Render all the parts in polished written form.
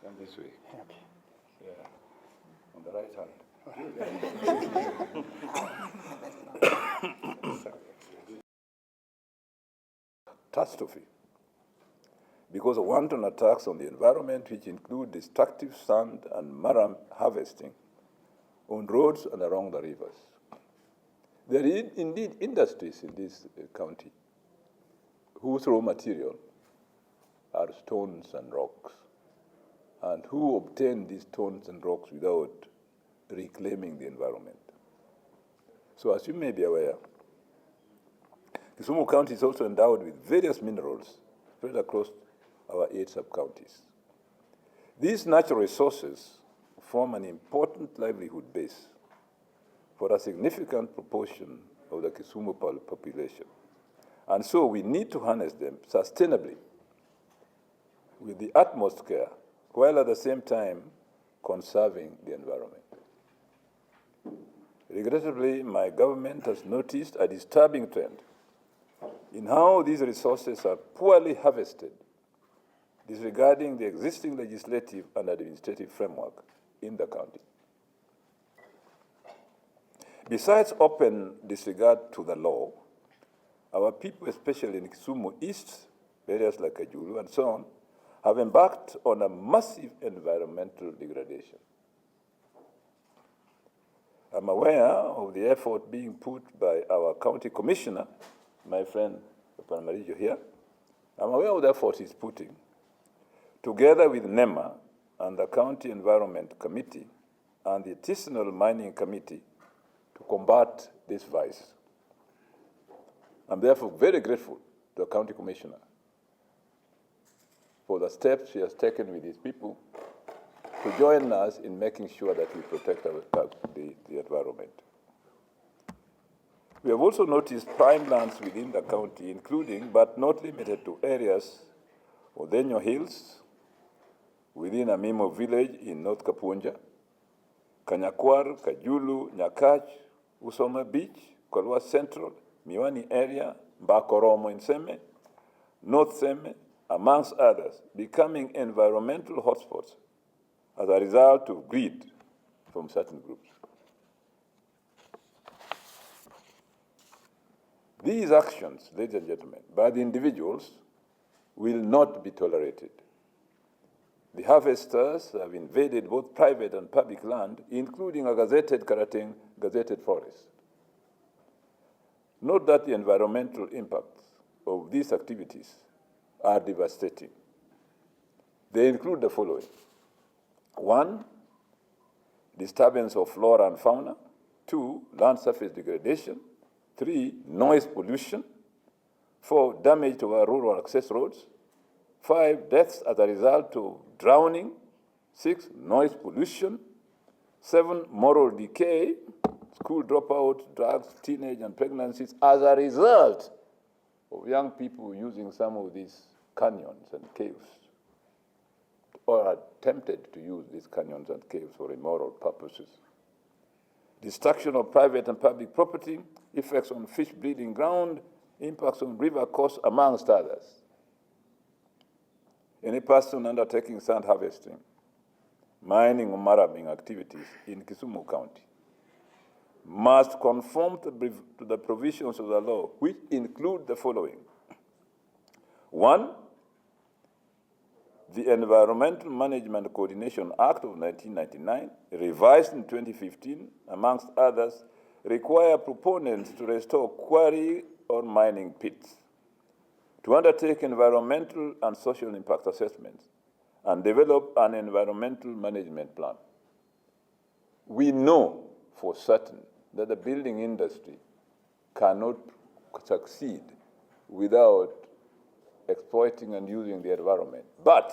Come this way. Okay. Yeah, on the right hand. Catastrophe. Because of wanton attacks on the environment, which include destructive sand and mud harvesting on roads and along the rivers. There are indeed industries in this county whose raw material are stones and rocks, and who obtain these stones and rocks without reclaiming the environment. So as you may be aware, Kisumu County is also endowed with various minerals spread across our 8 sub-counties. These natural resources form an important livelihood base for a significant proportion of the Kisumu population. And so we need to harness them sustainably with the utmost care, while at the same time conserving the environment. Regrettably, my government has noticed a disturbing trend in how these resources are poorly harvested, disregarding the existing legislative and administrative framework in the county. Besides open disregard to the law, our people, especially in Kisumu East, areas like Kajulu and so on, have embarked on a massive environmental degradation. I'm aware of the effort being put by our county commissioner, my friend Paramarijo here. I'm aware of the effort he's putting, together with NEMA and the County Environment Committee and the Artisanal Mining Committee, to combat this vice. I'm therefore very grateful to the county commissioner for the steps he has taken with his people to join us in making sure that we protect the environment. We have also noticed prime lands within the county, including but not limited to areas of Denyo Hills, within Amimo village in North Kapunja, Kanyakwar, Kajulu, Nyakach, Usoma Beach, Kolwa Central, Miwani area, Mbakoromo in Seme, North Seme, amongst others, becoming environmental hotspots as a result of greed from certain groups. These actions, ladies and gentlemen, by the individuals will not be tolerated. The harvesters have invaded both private and public land, including a gazetted forest. Note that the environmental impacts of these activities are devastating. They include the following. 1, disturbance of flora and fauna. 2, land surface degradation. 3, noise pollution. 4, damage to our rural access roads. 5, deaths as a result of drowning. 6, noise pollution. 7, moral decay, school dropouts, drugs, teenage and pregnancies as a result of young people using some of these canyons and caves, or are tempted to use these canyons and caves for immoral purposes. Destruction of private and public property, effects on fish breeding ground, impacts on river course, amongst others. Any person undertaking sand harvesting, mining or marabing activities in Kisumu County must conform to the provisions of the law, which include the following. 1, the Environmental Management Coordination Act of 1999, revised in 2015, amongst others, require proponents to restore quarry or mining pits, to undertake environmental and social impact assessments, and develop an environmental management plan. We know for certain that the building industry cannot succeed without exploiting and using the environment. But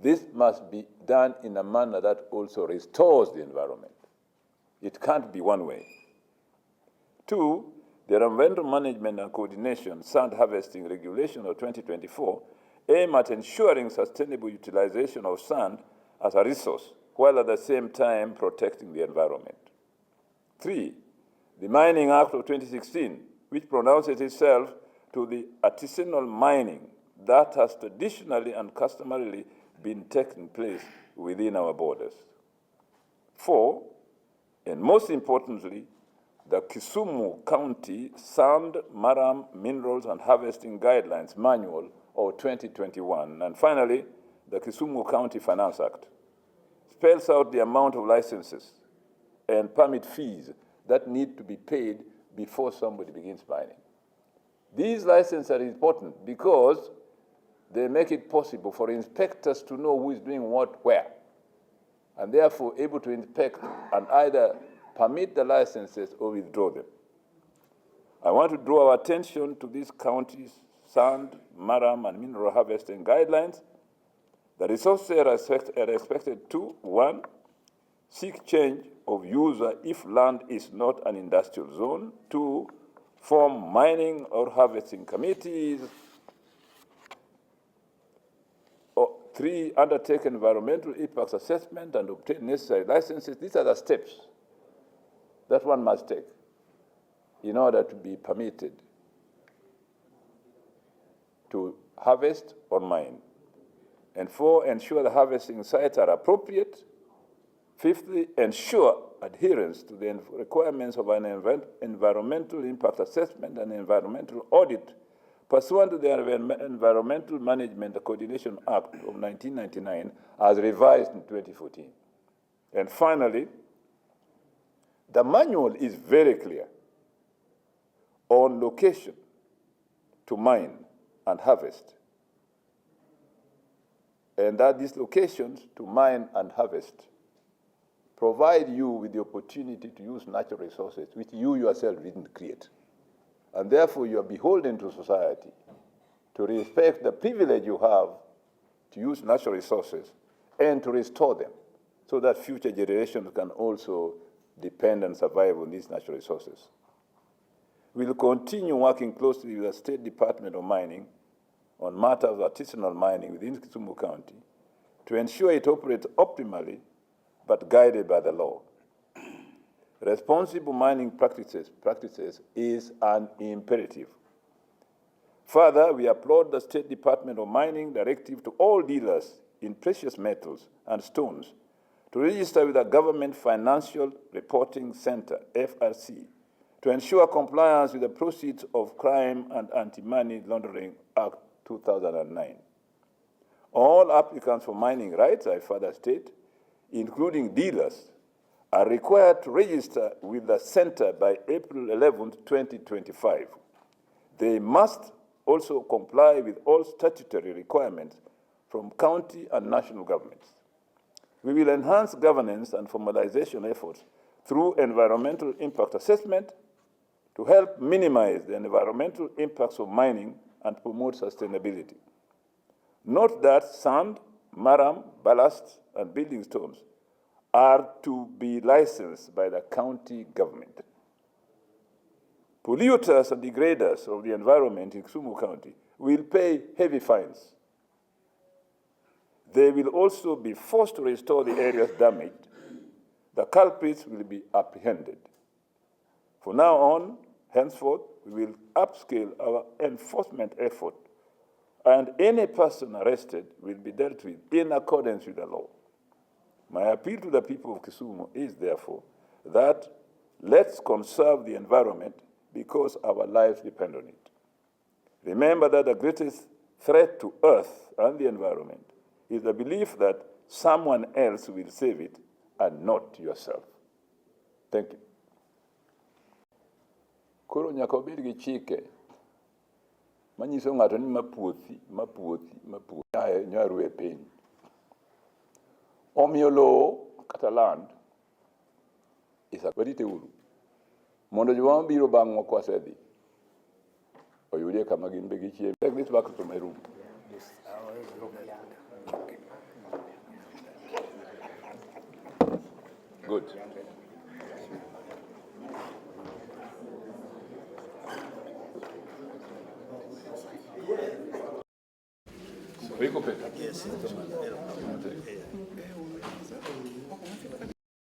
this must be done in a manner that also restores the environment. It can't be one way. 2, the Environmental Management and Coordination Sand Harvesting Regulation of 2024 aim at ensuring sustainable utilization of sand as a resource, while at the same time protecting the environment. 3, the Mining Act of 2016, which pronounces itself to the artisanal mining that has traditionally and customarily been taking place within our borders. 4, and most importantly, the Kisumu County Sand, Maram, Minerals and Harvesting Guidelines Manual of 2021. And finally, the Kisumu County Finance Act spells out the amount of licenses and permit fees that need to be paid before somebody begins mining. These licenses are important because they make it possible for inspectors to know who is doing what where, and therefore able to inspect and either permit the licenses or withdraw them. I want to draw our attention to these counties' sand, maram, and mineral harvesting guidelines. The resources are expected to, 1, seek change of user if land is not an industrial zone, 2, form mining or harvesting committees, 3, undertake environmental impact assessment and obtain necessary licenses. These are the steps that one must take in order to be permitted to harvest or mine. And 4, ensure the harvesting sites are appropriate. 5th, ensure adherence to the requirements of an environmental impact assessment and environmental audit pursuant to the Environmental Management Coordination Act of 1999 as revised in 2014. And finally, the manual is very clear on location to mine and harvest, and that these locations to mine and harvest provide you with the opportunity to use natural resources which you yourself didn't create. And therefore, you are beholden to society to respect the privilege you have to use natural resources and to restore them so that future generations can also depend and survive on these natural resources. We will continue working closely with the State Department of Mining on matters of artisanal mining within Kisumu County to ensure it operates optimally but guided by the law. Responsible mining practices is an imperative. Further, we applaud the State Department of Mining directive to all dealers in precious metals and stones to register with the Government Financial Reporting Center, FRC, to ensure compliance with the Proceeds of Crime and Anti-Money Laundering Act 2009. All applicants for mining rights, I further state, including dealers, are required to register with the center by April 11, 2025. They must also comply with all statutory requirements from county and national governments. We will enhance governance and formalization efforts through environmental impact assessment to help minimize the environmental impacts of mining and promote sustainability. Note that sand, maram, ballast, and building stones are to be licensed by the county government. Polluters and degraders of the environment in Kisumu County will pay heavy fines. They will also be forced to restore the areas damaged. The culprits will be apprehended. From now on, henceforth, we will upscale our enforcement effort, and any person arrested will be dealt with in accordance with the law. My appeal to the people of Kisumu is, therefore, that let's conserve the environment because our lives depend on it. Remember that the greatest threat to Earth and the environment is the belief that someone else will save it and not yourself. Thank you. Koro nyaka obed gi chike manyiso ng'ato ni mapuothi nyaru e piny. Omiyo lowo kata land warite uru mondo joma biro bang'wa kwasedhi oyudie kama gin be gichiem. Take this back to my room. Good. Rico Peter. Yes.